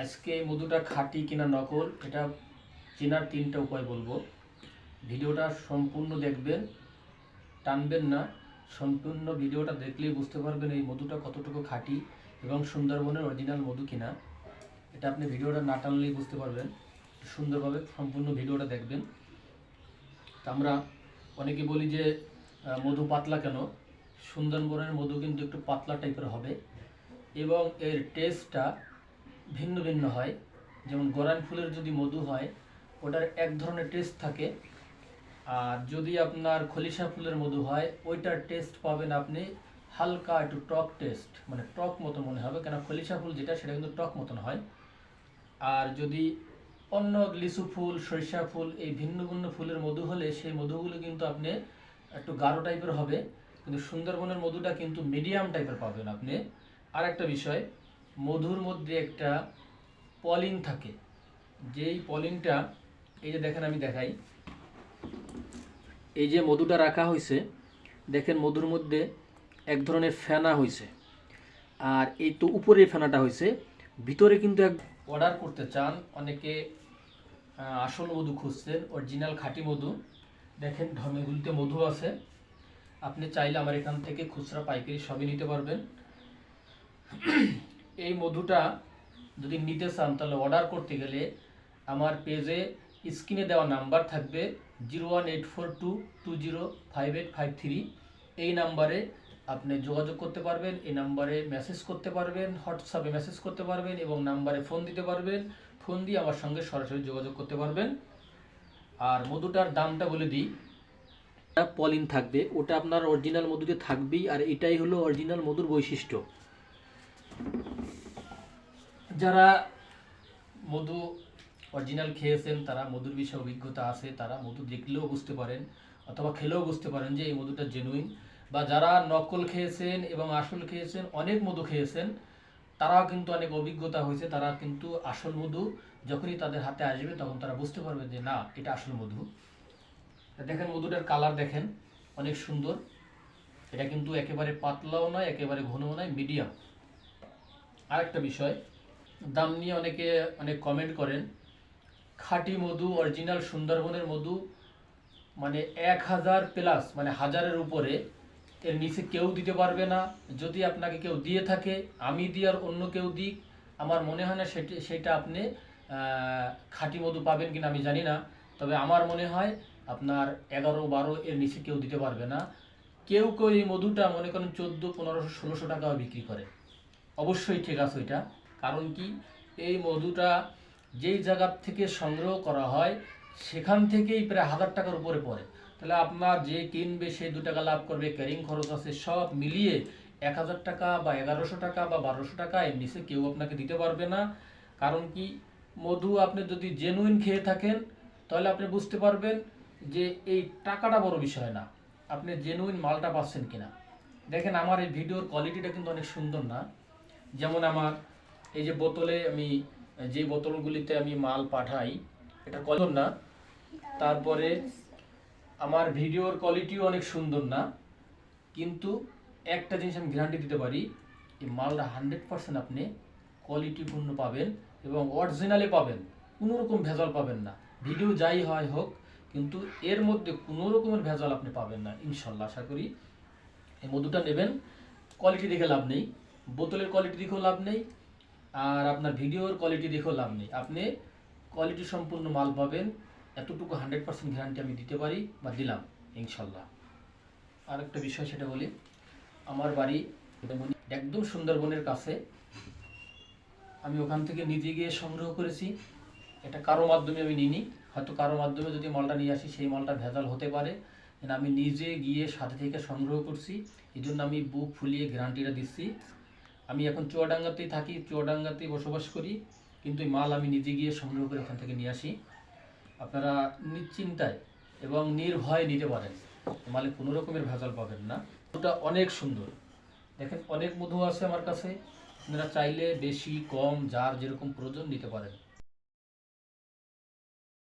আজকে এই মধুটা খাঁটি কিনা নকল এটা চেনার তিনটা উপায় বলবো। ভিডিওটা সম্পূর্ণ দেখবেন, টানবেন না। সম্পূর্ণ ভিডিওটা দেখলেই বুঝতে পারবেন এই মধুটা কতটুকু খাঁটি এবং সুন্দরবনের অরিজিনাল মধু কিনা। এটা আপনি ভিডিওটা না টানলেই বুঝতে পারবেন। সুন্দরভাবে সম্পূর্ণ ভিডিওটা দেখবেন। তা আমরা অনেকে বলি যে মধু পাতলা কেন, সুন্দরবনের মধু কিন্তু একটু পাতলা টাইপের হবে এবং এর টেস্টটা ভিন্ন ভিন্ন হয়। যেমন গরান ফুলের যদি মধু হয় ওটার এক ধরনের টেস্ট থাকে, আর যদি আপনার খলিশা ফুলের মধু হয় ওইটার টেস্ট পাবেন আপনি হালকা একটু টক টেস্ট, মানে টক মতো মনে হবে, কেন খলিশা ফুল যেটা সেটা কিন্তু টক মতন হয়। আর যদি অন্য লিচু ফুল, সরিষা ফুল, এই ভিন্ন ভিন্ন ফুলের মধু হলে সেই মধুগুলো কিন্তু আপনি একটু গাঢ় টাইপের হবে, কিন্তু সুন্দরবনের মধুটা কিন্তু মিডিয়াম টাইপের পাবেন আপনি। আর একটা বিষয়, মধুর মধ্যে একটা পলিন থাকে, যেই পলিনটা এই যে দেখেন, আমি দেখাই, এই যে মধুটা রাখা হয়েছে দেখেন, মধুর মধ্যে এক ধরনের ফেনা হয়েছে, আর এই তো উপরে ফেনাটা হয়েছে, ভিতরে কিন্তু এক অর্ডার করতে চান অনেকে, আসল মধু খুঁজছেন, অরিজিনাল খাঁটি মধু। দেখেন ঢমেগুলিতে মধু আছে, আপনি চাইলে আমার এখান থেকে খুচরা পাইকারি সবই নিতে পারবেন। এই মধুটা যদি নিতে চান তাহলে অর্ডার করতে গেলে আমার পেজে স্ক্রিনে দেওয়া নাম্বার থাকবে 01842205853, এই নাম্বারে আপনি যোগাযোগ করতে পারবেন। এই নাম্বারে মেসেজ করতে পারবেন, হোয়াটসঅ্যাপে মেসেজ করতে পারবেন এবং নাম্বারে ফোন দিতে পারবেন। ফোন দিয়ে আমার সঙ্গে সরাসরি যোগাযোগ করতে পারবেন। আর মধুটার দামটা বলে দিই, পলিন থাকবে, ওটা আপনার অরিজিনাল মধুতে থাকবেই, আর এটাই হলো অরিজিনাল মধুর বৈশিষ্ট্য। যারা মধু অরিজিনাল খেয়েছেন, তারা মধুর বিষয়ে অভিজ্ঞতা আছে, তারা মধু দেখলেও বুঝতে পারেন অথবা খেলেও বুঝতে পারেন যে এই মধুটা জেনুইন। বা যারা নকল খেয়েছেন এবং আসল খেয়েছেন, অনেক মধু খেয়েছেন, তারাও কিন্তু অনেক অভিজ্ঞতা হয়েছে, তারা কিন্তু আসল মধু যখনই তাদের হাতে আসবে তখন তারা বুঝতে পারবে যে না, এটা আসল মধু। দেখেন মধুটার কালার দেখেন, অনেক সুন্দর। এটা কিন্তু একেবারে পাতলাও নয়, একেবারে ঘনও নয়, মিডিয়াম। আরেকটা বিষয়, দাম নিয়ে অনেকে অনেক কমেন্ট করেন। খাঁটি মধু, অরিজিনাল সুন্দরবনের মধু মানে 1000+, মানে 1000-এর উপরে, এর নিচে কেউ দিতে পারবে না। যদি আপনাকে কেউ দিয়ে থাকে, আমি দিই আর অন্য কেউ দিক, আমার মনে হয় না সেটা আপনি খাঁটি মধু পাবেন কিনা আমি জানি না, তবে আমার মনে হয় আপনার 11-12 এর নিচে কেউ দিতে পারবে না। কেউ কেউ এই মধুটা মনে করেন 1400, 1500, 1600 টাকাও বিক্রি করে। অবশ্যই ঠিক আছে ওইটা, কারণ কি এই মধুটা যেই জায়গার থেকে সংগ্রহ করা হয় সেখান থেকেই প্রায় 1000 টাকার উপরে পড়ে। তাহলে আপনার যে কিনবে সে 2 টাকা লাভ করবে, ক্যারিং খরচ আছে, সব মিলিয়ে 1000 টাকা বা 1100 টাকা বা 1200 টাকা এর নিচে কেউ আপনাকে দিতে পারবে না। কারণ কি, মধু আপনি যদি জেনুইন খেয়ে থাকেন তাহলে আপনি বুঝতে পারবেন যে এই টাকাটা বড় বিষয় না, আপনি জেনুইন মালটা পাচ্ছেন কিনা। দেখেন আমার এই ভিডিওর কোয়ালিটিটা কিন্তু অনেক সুন্দর না। যেমন আমার এই যে বোতলে, আমি যে বোতলগুলিতে আমি মাল পাঠাই এটা কলম না, তারপরে আমার ভিডিওর কোয়ালিটিও অনেক সুন্দর না, কিন্তু একটা জিনিস আমি গ্যারান্টি দিতে পারি, এই মালটা 100% আপনি কোয়ালিটিপূর্ণ পাবেন এবং অরিজিনালে পাবেন, কোনো রকম ভেজাল পাবেন না। ভিডিও যাই হয় হোক, কিন্তু এর মধ্যে কোনো রকমের ভেজাল আপনি পাবেন না ইনশাল্লাহ। আশা করি এই মধুটা নেবেন, কোয়ালিটি দেখে লাভ নেই, বোতলের কোয়ালিটি দেখেও লাভ নেই, আর আপনার ভিডিওর কোয়ালিটি দেখেও লাভ নেই। আপনি কোয়ালিটি সম্পূর্ণ মাল পাবেন, এতটুকু 100% গ্যারান্টি আমি দিতে পারি বা দিলাম ইনশাল্লাহ। আর একটা বিষয় সেটা বলি, আমার বাড়ি একদম সুন্দরবনের কাছে, আমি ওখান থেকে নিজে গিয়ে সংগ্রহ করেছি। এটা কারো মাধ্যমে আমি নিইনি, হয়তো কারো মাধ্যমে যদি মালটা নিয়ে আসি সেই মালটা ভেজাল হতে পারে, আমি নিজে গিয়ে সাথে থেকে সংগ্রহ করছি, এই জন্য আমি বুক ফুলিয়ে গ্যারান্টিটা দিচ্ছি। আমি এখন চুয়াডাঙ্গাতেই থাকি, চুয়াডাঙ্গাতেই বসবাস করি, কিন্তু এই মাল আমি নিজে গিয়ে সংগ্রহ করে ওখান থেকে নিয়ে আসি। আপনারা নিশ্চিন্তায় এবং নির্ভয়ে নিতে পারেন, মালে কোনো রকমের ভেজাল পাবেন না। ওটা অনেক সুন্দর, দেখেন অনেক মধু আছে আমার কাছে, আপনারা চাইলে বেশি কম যার যেরকম প্রয়োজন নিতে পারেন।